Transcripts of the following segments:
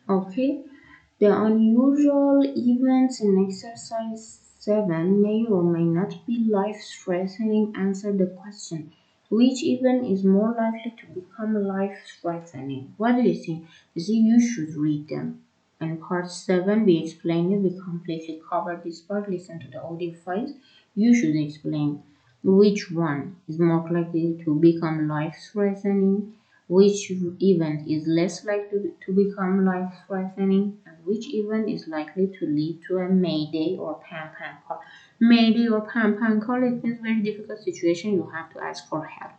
Okay, the unusual events in exercise 7 may or may not be life-threatening. Answer the question. Which event is more likely to become life-threatening? What do you think? You see, you should read them. In part 7, we explained it. We completely covered this part. Listen to the audio files. You should explain which one is more likely to become life-threatening, which event is less likely to become life-threatening, and which event is likely to lead to a mayday or pan-pan call. Mayday or pan-pan call, it means very difficult situation, you have to ask for help.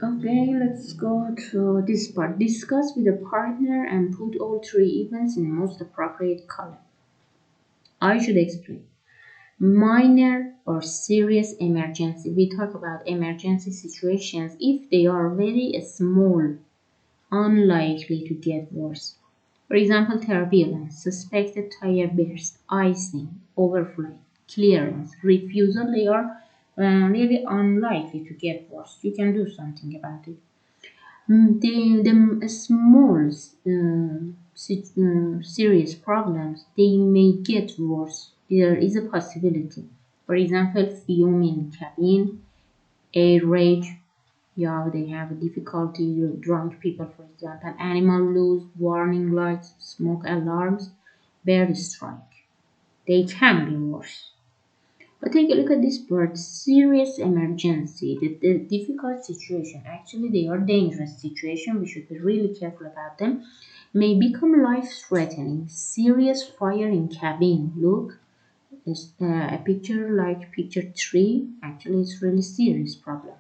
Okay, let's go to this part. Discuss with a partner and put all three events in most appropriate column. I should explain. Minor or serious emergency. We talk about emergency situations if they are very small, unlikely to get worse. For example, turbulence, suspected tire burst, icing, overflight, clearance, refusal, they are really unlikely to get worse. You can do something about it. The small serious problems, they may get worse. There is a possibility. For example, fume in cabin, air rage, yeah, they have difficulty, drunk people, for example, animal loose, warning lights, smoke alarms, bird strike. They can be worse. But take a look at this part. Serious emergency, the difficult situation. Actually, they are dangerous situation. We should be really careful about them. May become life-threatening. Serious fire in cabin. Look, it's, a picture like picture 3. Actually, it's really serious problem.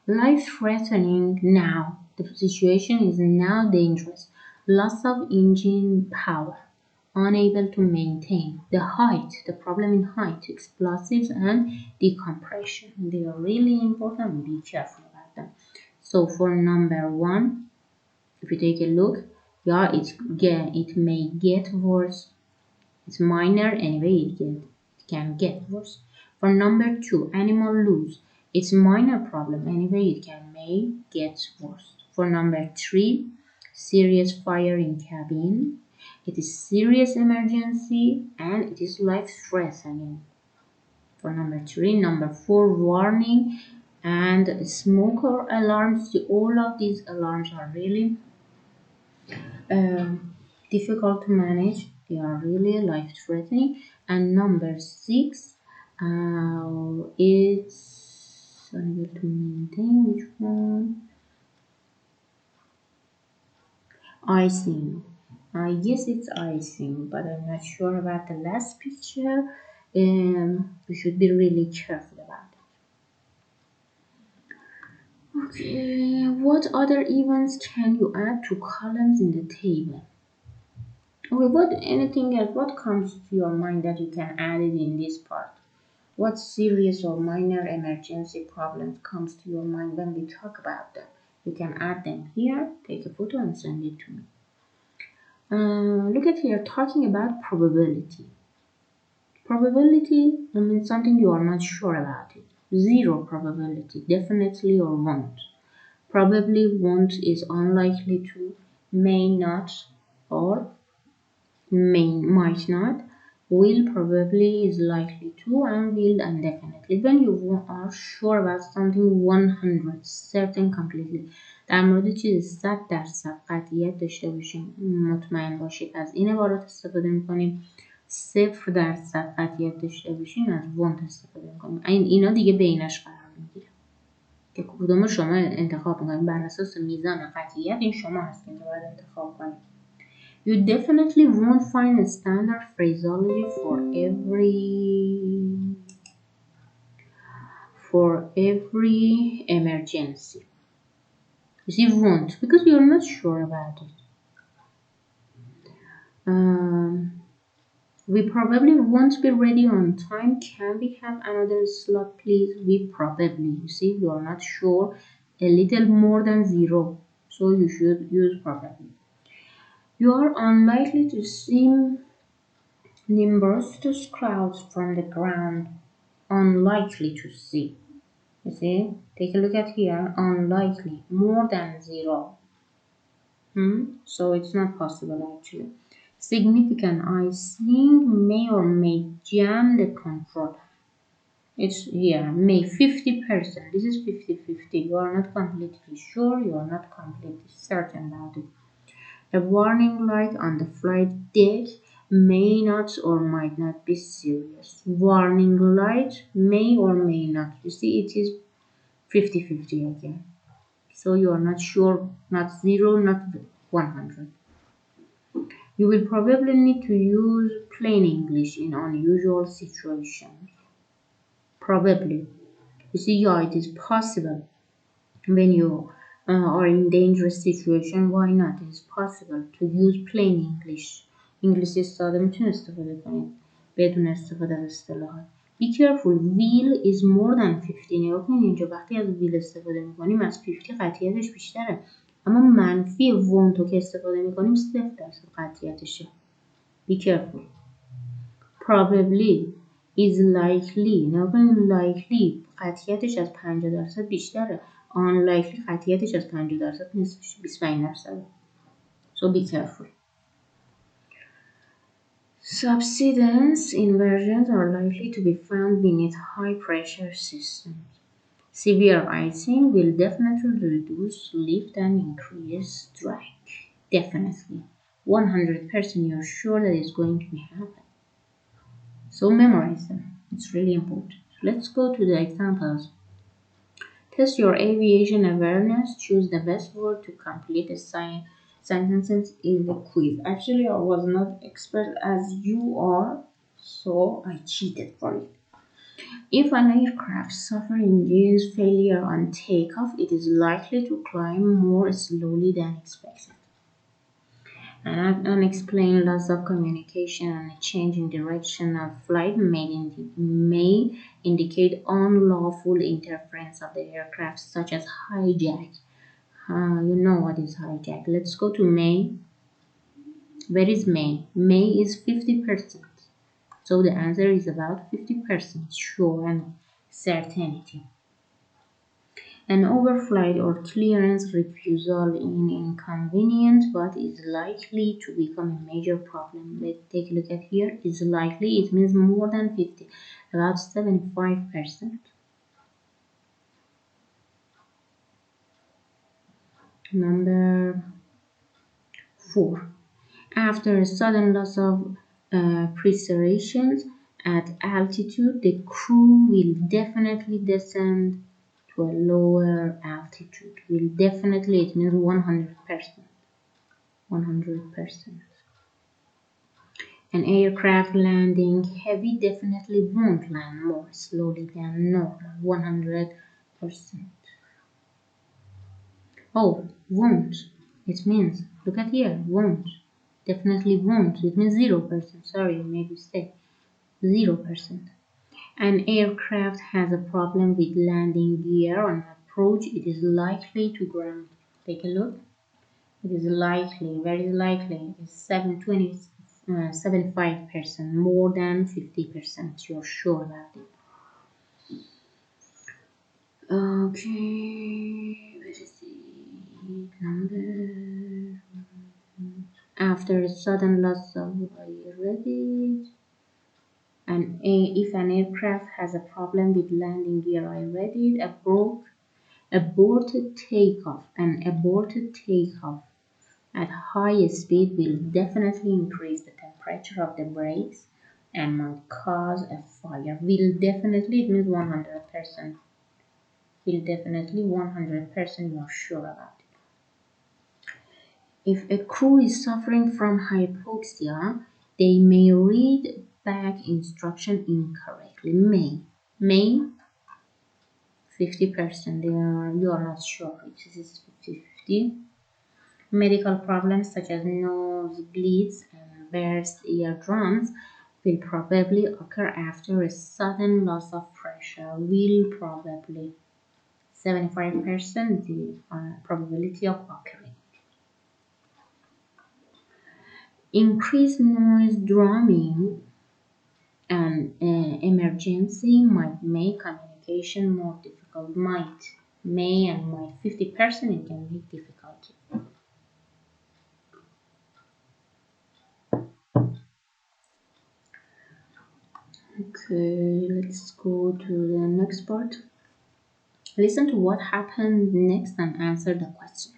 Life-threatening now. The situation is now dangerous. Loss of engine power. Unable to maintain. The height. The problem in height. Explosives and decompression. They are really important. Be careful about them. So for number 1, if you take a look, yeah, it may get worse. It's minor anyway. It can get worse. For number 2, animal loose. It's minor problem anyway. It may get worse. For number 3, serious fire in cabin. It is serious emergency and it is life threatening. For number 3, number 4, warning and smoker alarms. All of these alarms are really difficult to manage. They are really life threatening. And number 6, it's unable to maintain. Which one? Icing. I guess it's icing, but I'm not sure about the last picture. We should be really careful about it. Okay, what other events can you add to columns in the table? Okay, what anything else? What comes to your mind that you can add it in this part? What serious or minor emergency problems comes to your mind when we talk about them? You can add them here, take a photo and send it to me. Look at here, talking about probability. Probability, I mean something you are not sure about it. Zero probability, definitely or won't. Probably won't is unlikely to, may not, or might not. Will probably is likely to, and will and definitely. When you are sure about something 100 certain completely در مورد چیزی 100% قطعیت داشته باشیم مطمئن باشید از این عبارات استفاده میکنیم 0% قطعیت داشته باشیم از want استفاده میکنیم اینا دیگه بینش قرار میگیره که کدوم شما انتخاب میکنید بر اساس میزان قطعیت این شما هستین که باید انتخاب کنید. You definitely won't find a standard phraseology for every emergency. You see, won't because you're not sure about it. We probably won't be ready on time. Can we have another slot, please? We probably. You see, you are not sure. A little more than 0, so you should use probably. You are unlikely to see numerous crowds from the ground. Unlikely to see. You see? Take a look at here. Unlikely. More than 0. So it's not possible actually. Significant icing may or may jam the control. It's here, may 50%. This is 50-50. You are not completely sure, you are not completely certain about it. A warning light on the flight deck may not or might not be serious. Warning light may or may not. You see, it is 50-50 again. So you are not sure, not zero, not 100. You will probably need to use plain English in unusual situations. Probably. You see, yeah, it is possible when you are in dangerous situation. Why not? It is possible to use plain English. انگلیسی ساده میتونی استفاده کنید بدون استفاده از اصطلاحات. Be careful, will is more than 50. نگاه کنید اینجا وقتی از will استفاده میکنیم از 50 قطعیتش بیشتره، اما منفی want رو که استفاده میکنیم 0% قطعیتشه. Be careful. Probably is likely. نگاه کنید likely قطعیتش از 50% بیشتره. Unlikely قطعیتش از 50% نیستش، 25%. So be careful. Subsidence inversions are likely to be found beneath high pressure systems. Severe icing will definitely reduce lift and increase drag. Definitely. 100% you're sure that it's going to be happening. So memorize them. It's really important. Let's go to the examples. Test your aviation awareness. Choose the best word to complete the sentences in the quiz. Actually, I was not expert as you are, so I cheated for it. If an aircraft suffers engine failure on takeoff, it is likely to climb more slowly than expected. An unexplained loss of communication and a change in direction of flight may indicate unlawful interference of the aircraft, such as hijack. You know what is hijack. Let's go to may. Where is may? May is 50%. So the answer is about 50% sure and certainty. An overflight or clearance refusal is inconvenient but is likely to become a major problem. Let's take a look at here. Is likely, it means more than 50, about 75%. Number 4. After a sudden loss of precision at altitude, the crew will definitely descend to a lower altitude. Will definitely, it means 100%. 100%. An aircraft landing heavy definitely won't land more slowly than normal. 100%. Oh, won't. It means, look at here, won't. Definitely won't. It means 0%. Sorry, maybe say 0%. An aircraft has a problem with landing gear on approach. It is likely to ground. Take a look. It is likely, very likely. It's 75%, more than 50%. You're sure about it. Okay, where is the number? After a sudden loss of, I read it. If an aircraft has a problem with landing gear, I read it. Aborted takeoff. An aborted takeoff at high speed will definitely increase the temperature of the brakes and might cause a fire. Will definitely, it means 100%. Will definitely 100% you're sure about it. If a crew is suffering from hypoxia, they may read back instruction incorrectly. May 50%. You are not sure. This is 50-50. Medical problems such as nosebleeds and burst eardrums will probably occur after a sudden loss of pressure. Will probably 75% the probability of occurring. Increased noise drumming and emergency might make communication more difficult. May and might 50% it can make difficulty. Okay, let's go to the next part. Listen to what happened next and answer the question.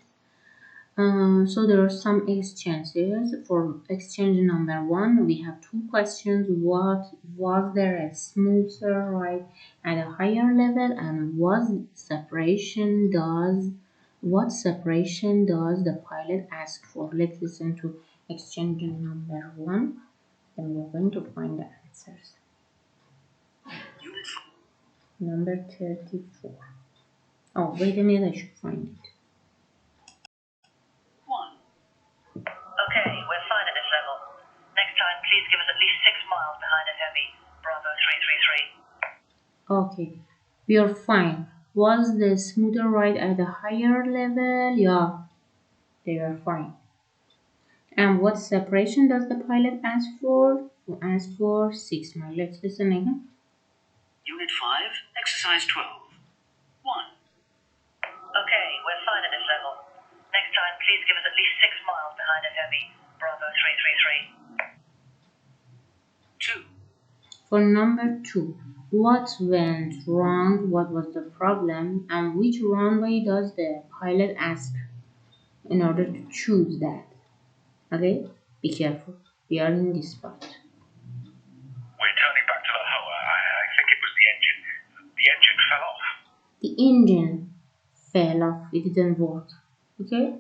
So there are some exchanges. For exchange number one, we have two questions. What was there a smoother ride at a higher level, and what separation does the pilot ask for? Let's listen to exchange number one, and we're going to find the answers. Number 34. Oh, wait a minute, I should find it. Okay, we're fine at this level. Next time, please give us at least 6 miles behind at heavy. Bravo 333. Okay, we are fine. Was the smoother ride at a higher level? Yeah, they are fine. And what separation does the pilot ask for? He asked for 6 miles. Let's listen again. Unit 5, exercise 12. 1. Okay, we're fine at this level. Next time, please give us at least 6 miles behind at heavy. Bravo 333. 2. For number 2, what went wrong? What was the problem? And which runway does the pilot ask in order to choose that? Okay, be careful. We are in this spot. We're turning back to the Hoa. I think it was the engine. The engine fell off. The engine fell off. It didn't work. Okay?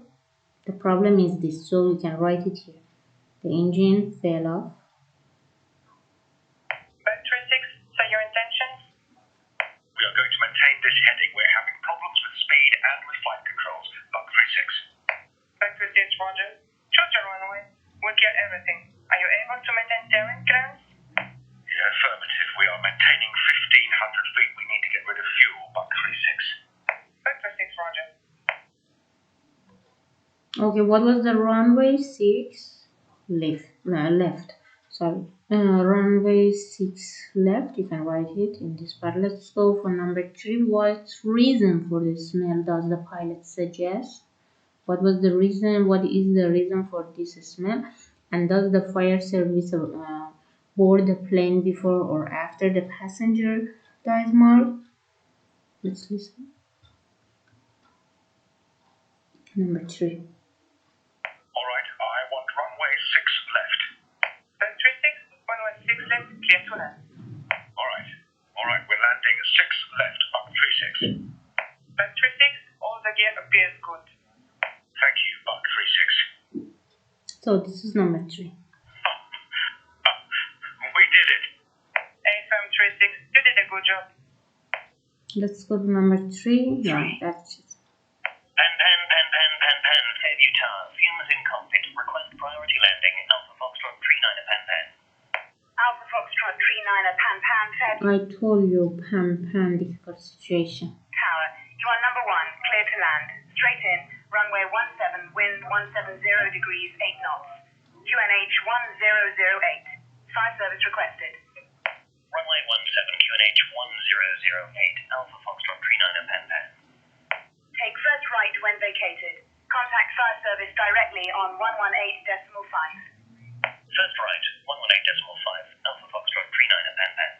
The problem is this, so we can write it here. The engine fell off. Vector 6, say your intentions. We are going to maintain this heading. We're having problems with speed and with flight controls. Bug 36. Vector 6, roger. Choose your runway. We'll get everything. Are you able to maintain steering clearance? Yeah, affirmative. We are maintaining 1,500 feet. We need to get rid of fuel. Bug 36. Vector 6, roger. Okay, what was the runway 6? Left. Sorry. Runway 6 left. You can write it in this part. Let's go for number 3. What reason for the smell does the pilot suggest? What was the reason? What is the reason for this smell? And does the fire service board the plane before or after the passenger dies marked? Let's listen. Number 3. All right, I want runway 6 left. Vector 6, runway 6 left, clear to land. All right, we're landing 6 left. Bug 36. Vector 6, all the gear appears good. Thank you, Bug 36. So this is number 3. We did it. AFM 36, you did a good job. Let's go to number 3. Yeah, that's it. Pen. Fairview Tower, fumes in cockpit, request priority landing, Alpha Foxtrot 39 Pen. Alpha Foxtrot 39 Pan, I told you, Pan, difficult situation. Tower, you are number 1, clear to land. Straight in, runway 17, wind 170 degrees, 8 knots. QNH 1008. Fire service requested. Runway 17, QNH 1008, Alpha Foxtrot 39 Pen. Take first right when vacated. Contact fire service directly on 118.5. First right, 118.5, Alpha Foxtrot 39 Pen.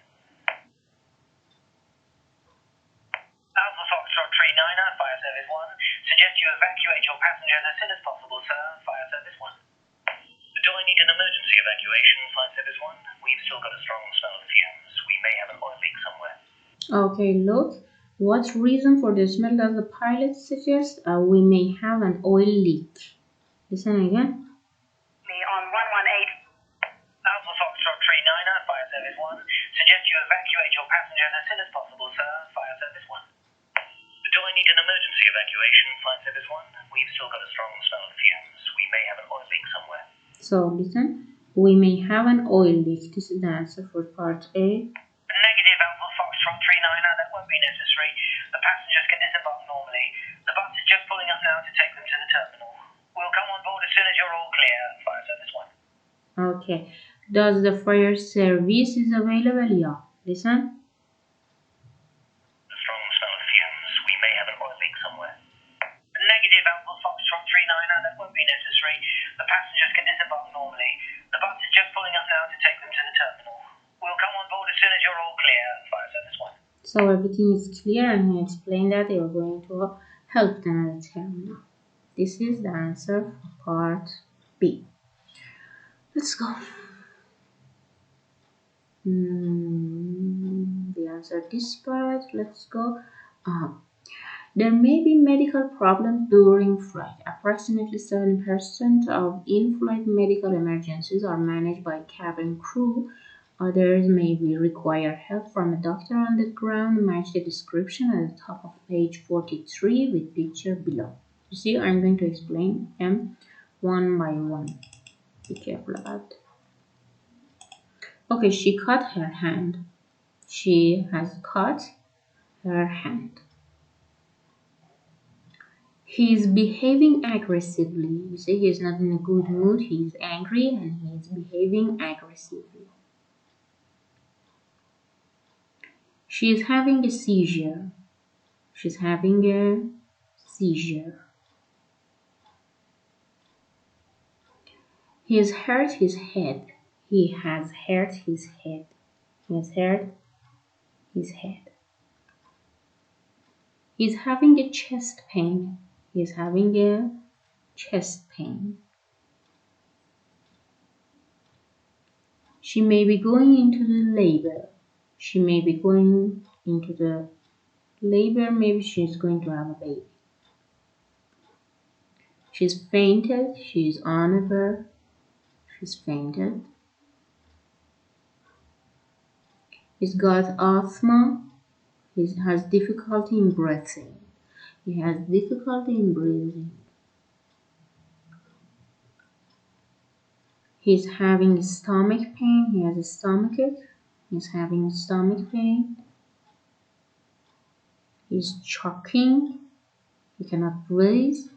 Alpha Foxtrot 39, Fire Service 1. Suggest you evacuate your passengers as soon as possible, sir. Fire Service 1. Do I need an emergency evacuation, Fire Service 1? We've still got a strong smell of fumes. We may have an oil leak somewhere. Okay, look. What reason for the smell does the pilot suggest? We may have an oil leak. Listen again. Me on 118. Alpha Foxtrot 39, Fire Service 1. Suggest you evacuate your passengers as soon as possible, sir. Fire Service 1. Do I need an emergency evacuation, Fire Service 1? We've still got a strong smell of fumes. We may have an oil leak somewhere. So listen. We may have an oil leak. This is the answer for part A. Negative, Alpha Foxtrot 39, that won't be necessary. The passengers can disembark normally. The bus is just pulling up now to take them to the terminal. We'll come on board as soon as you're all clear, Fire Service 1. Okay. Does the fire service is available? Yeah. Listen. A strong smell of fumes. We may have an oil leak somewhere. Negative, Alpha Foxtrot 39, that won't be necessary. The passengers can disembark normally. The bus is just pulling up now to take them to the terminal. We'll come on board as soon as you're all So everything is clear, and he explained that they are going to help them at the terminal. This is the answer for part B. Let's go. We answered this part. Let's go. There may be medical problems during flight. Approximately 7% of in-flight medical emergencies are managed by cabin crew. Others may require help from a doctor on the ground. Match the description at the top of page 43 with picture below. You see, I'm going to explain them one by one. Be careful about that. Okay, she cut her hand. She has cut her hand. He is behaving aggressively. You see, he is not in a good mood. He is angry and he is behaving aggressively. She is having a seizure. She's having a seizure. He has hurt his head. He has hurt his head. He has hurt his head. He's having a chest pain. He's having a chest pain. She may be going into the labor. She may be going into the labor. Maybe she's going to have a baby. She's fainted. She's on a bird. She's fainted. He's got asthma. He has difficulty in breathing. He has difficulty in breathing. He's having stomach pain. He has a stomachache. He's having stomach pain. He's choking. He cannot breathe.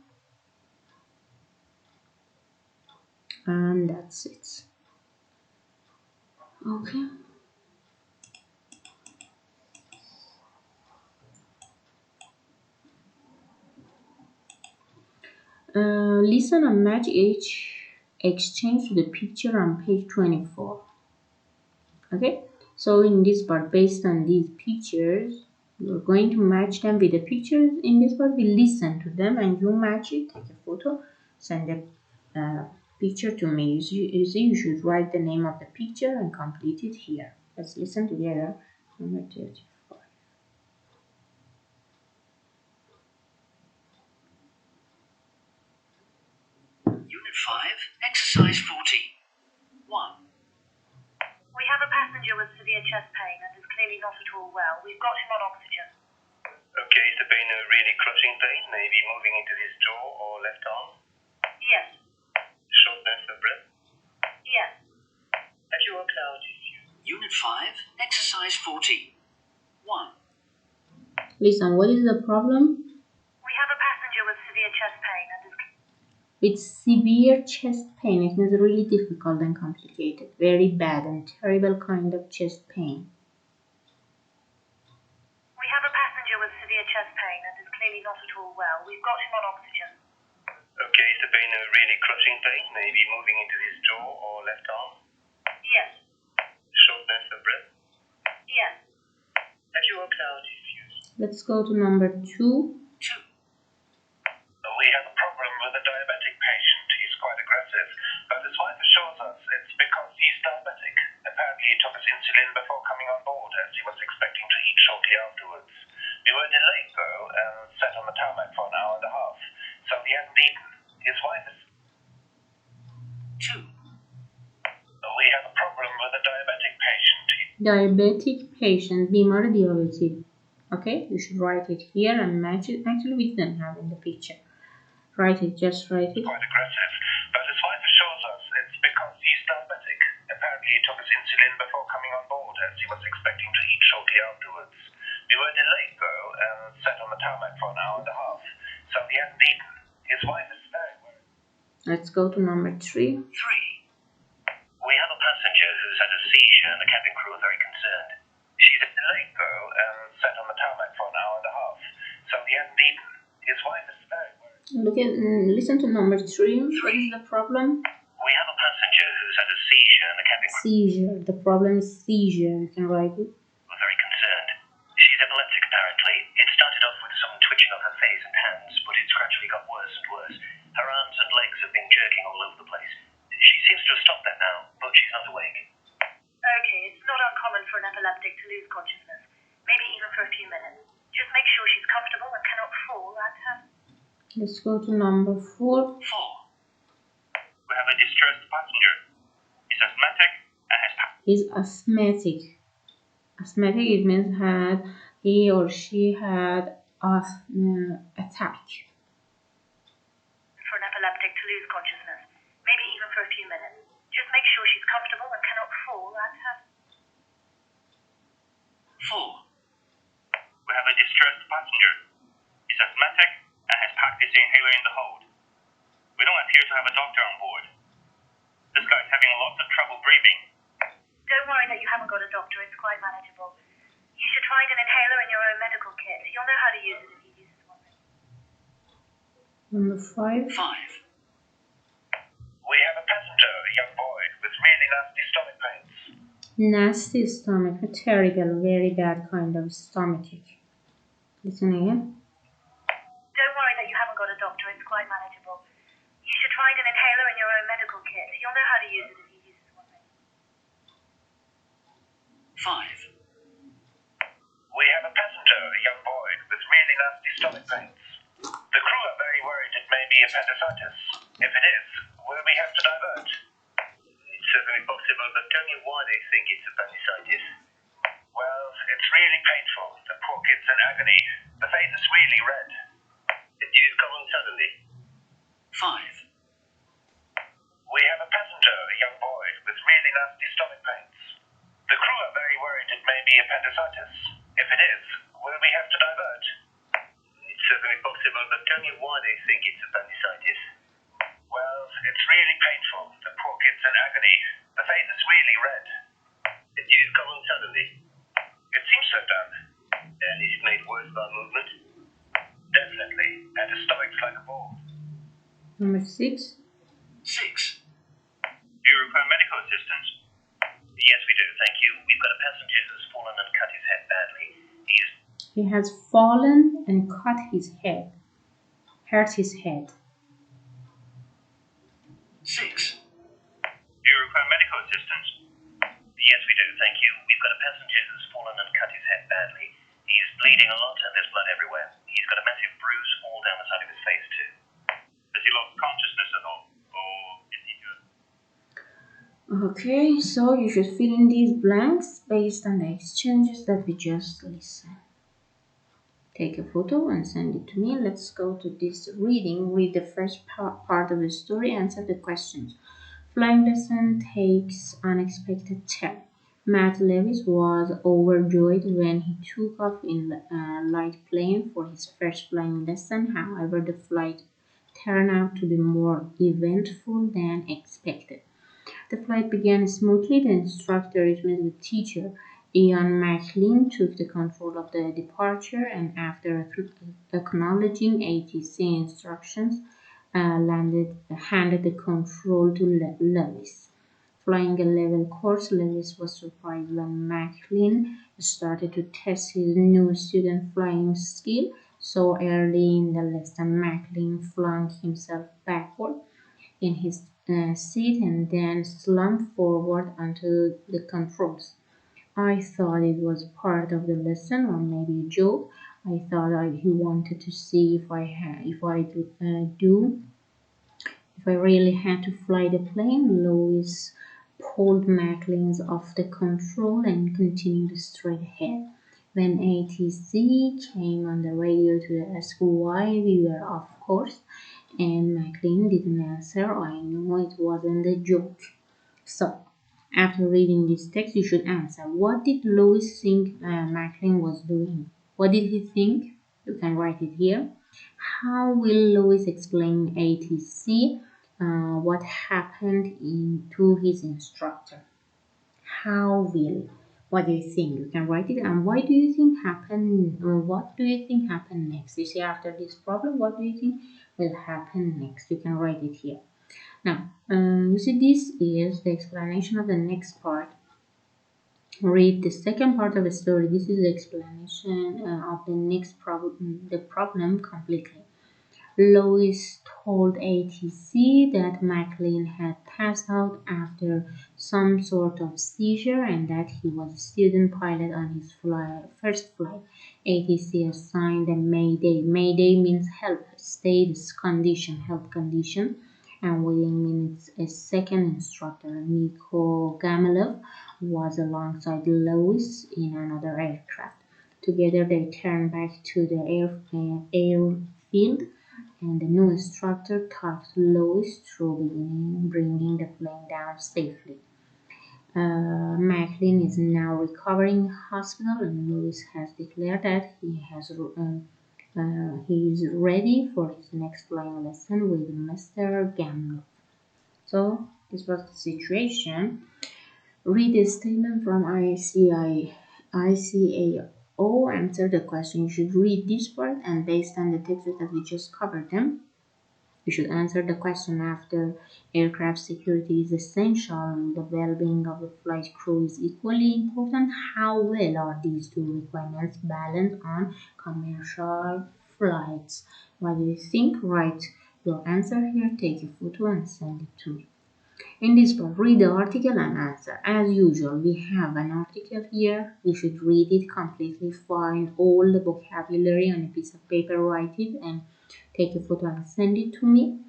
And that's it. Okay. Listen and match each exchange to the picture on page 24. Okay, so in this part, based on these pictures, you're going to match them with the pictures. In this part, we listen to them and you match it. Take a photo, send the picture to me. You should write the name of the picture and complete it here. Let's listen together. Number 35. Unit 5, Exercise 14. 1. We have a passenger with severe chest pain and is clearly not at all well. We've got him on oxygen. Okay, is the pain a really crushing pain? Maybe moving into his jaw or left arm? Yes. Shortness of breath? Yes. Have you worked out his Unit 5, Exercise 14. 1. Listen, what is the problem? We have a passenger with severe chest pain and is... With severe chest pain, it means really difficult and complicated, very bad and terrible kind of chest pain. We have a passenger with severe chest pain and is clearly not at all well. We've got him on oxygen. Okay, is the pain a really crushing pain? Maybe moving into his jaw or left arm? Yes. Shortness of breath? Yes. Have you worked out his fuse? Let's go to number 2. 2. We have a problem with a diabetic patient. He's quite aggressive, but his wife assures us it's because he's diabetic. Apparently he took his insulin before coming on board, as he was expecting to eat shortly afterwards. We were delayed, though, and sat on the tarmac for an hour and a half, so he hasn't eaten. His wife is... 2. We have a problem with a diabetic patient. Diabetic patient, بیمار دیابتی. Okay, you should write it here and match it. Actually, we didn't have in the picture. Write it, just write it. Quite aggressive, but his wife assures us it's because he's diabetic. Apparently he took his insulin before coming on board, as he was expecting to eat shortly afterwards. We were delayed, though, and sat on the tarmac for an hour and a half, so he hasn't eaten. His wife is very worried. Let's go to number 3. 3. We have a passenger who's had a seizure, and the cabin crew are very concerned. She's delayed, though, and sat on the tarmac for an hour and a half, so he hasn't eaten. His wife is very worried. Listen to number 3. What is the problem? We have a passenger who's had a seizure, and the cabin crew Seizure. The problem is seizure. You can write it. are very concerned. She's epileptic, apparently. It started off with some twitching of her face and hands, but it's gradually got worse and worse. Her arms and legs have been jerking all over the place. She seems to have stopped that now, but she's not awake. Okay, it's not uncommon for an epileptic to lose consciousness, maybe even for a few minutes. Just make sure she's comfortable and cannot fall at her. Let's go to number 4. 4. We have a distressed passenger. He's asthmatic and has He's asthmatic. Asthmatic, it means he or she had asthma attack. For an epileptic to lose consciousness, maybe even for a few minutes. Just make sure she's comfortable and cannot fall at her. 4. We have a distressed passenger. He's asthmatic and has packed his inhaler in the hold. We don't appear to have a doctor on board. This guy's having lots of trouble breathing. Don't worry that you haven't got a doctor, it's quite manageable. You should find an inhaler in your own medical kit. You'll know how to use it if he uses one. Number 5. 5. We have a passenger, a young boy, with really nasty stomach pains. Nasty stomach, a terrible, very bad kind of stomachache. Listen again. Don't worry that you haven't got a doctor, it's quite manageable. You should find an inhaler in your own medical kit. You'll know how to use it if he uses one. 5. We have a passenger, a young boy, with really nasty stomach pains. The crew are very worried it may be appendicitis. If it is, will we have to divert? It's certainly possible, but tell me why they think it's appendicitis. Well, it's really painful. The poor kid's in agony. The face is really red. Did you come on suddenly? 5. We have a passenger, a young boy, with really nasty stomach pains. The crew are very worried it may be appendicitis. If it is, will we have to divert? It's certainly possible, but tell me why they think it's appendicitis. Well, it's really painful. The poor kid's in agony. The face is really red. Did you come on suddenly? It seems so, Dan. And is it made worse by movement? Definitely. And his stomach's like a ball. Number 6. 6. Do you require medical assistance? Yes, we do, thank you. We've got a passenger who's fallen and cut his head badly. He has fallen and cut his head. Hurt his head. 6. Do you require medical assistance? Yes, we do, thank you. We've got a passenger who's fallen and cut his head badly. He's bleeding a lot and there's blood everywhere. He's got a massive bruise all down the side of his face, too. Has he lost consciousness at all? Or is he good? Okay, so you should fill in these blanks based on the exchanges that we just listened. Take a photo and send it to me. Let's go to this reading. Read the first part of the story, answer the questions. Flying lesson takes unexpected turn. Matt Lewis was overjoyed when he took off in a light plane for his first flying lesson. However, the flight turned out to be more eventful than expected. The flight began smoothly. The instructor, it means the teacher, Ian McLean, took the control of the departure and after acknowledging ATC instructions, handed the control to Lewis. Flying a level course, Lewis was surprised when McLean started to test his new student flying skill. So early in the lesson, McLean flung himself backward in his seat and then slumped forward onto the controls. I thought it was part of the lesson or maybe a joke. I thought he wanted to see if I really had to fly the plane. Lewis pulled McLean's off the control and continued straight ahead. When ATC came on the radio to ask why we were off course, and McLean didn't answer, I knew it wasn't a joke. So, after reading this text, you should answer. What did Lewis think McLean was doing? What did he think? You can write it here. How will Lewis explain ATC? What happened to his instructor? How will? What do you think? You can write it. And what do you think happened? What do you think happened next? You see, after this problem, what do you think will happen next? You can write it here. Now, you see, this is the explanation of the next part. Read the second part of the story. This is the explanation of the next problem, the problem completely. Lois told ATC that McLean had passed out after some sort of seizure and that he was a student pilot on his first flight. ATC assigned a Mayday. Mayday means help, status condition, health condition, and waiting means a second instructor. Nico Gamalov was alongside Lois in another aircraft. Together they turned back to the airfield and the new instructor talked Lois through bringing the plane down safely. Macklin is now recovering in hospital, and Lois has declared that he is ready for his next flying lesson with Mr. Gamble. So this was the situation. Read a statement from ICAO. Answer the question. You should read this part, and based on the text that we just covered them, you should answer the question after. Aircraft security is essential. The well-being of the flight crew is equally important. How well are these two requirements balanced on commercial flights? What do you think? Write your answer here, take a photo and send it to me. In this part, read the article and answer. As usual, we have an article here. You should read it completely, find all the vocabulary on a piece of paper, write it, and take a photo and send it to me.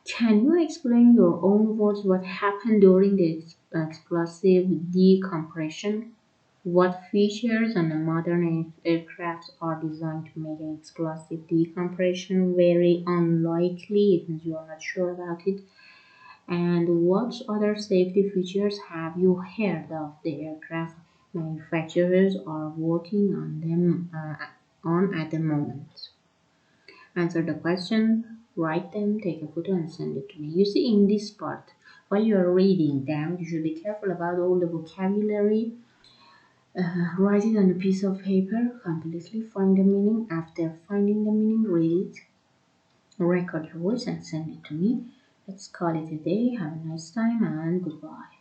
Can you explain your own words what happened during the explosive decompression? What features on a modern aircraft are designed to make an explosive decompression very unlikely if you are not sure about it? And what other safety features have you heard of the aircraft manufacturers are working on them on at the moment? Answer the question, write them, take a photo and send it to me. You see in this part, while you are reading them, you should be careful about all the vocabulary. Write it on a piece of paper, completely find the meaning. After finding the meaning, read it, record your voice and send it to me. Let's call it a day. Have a nice time and goodbye.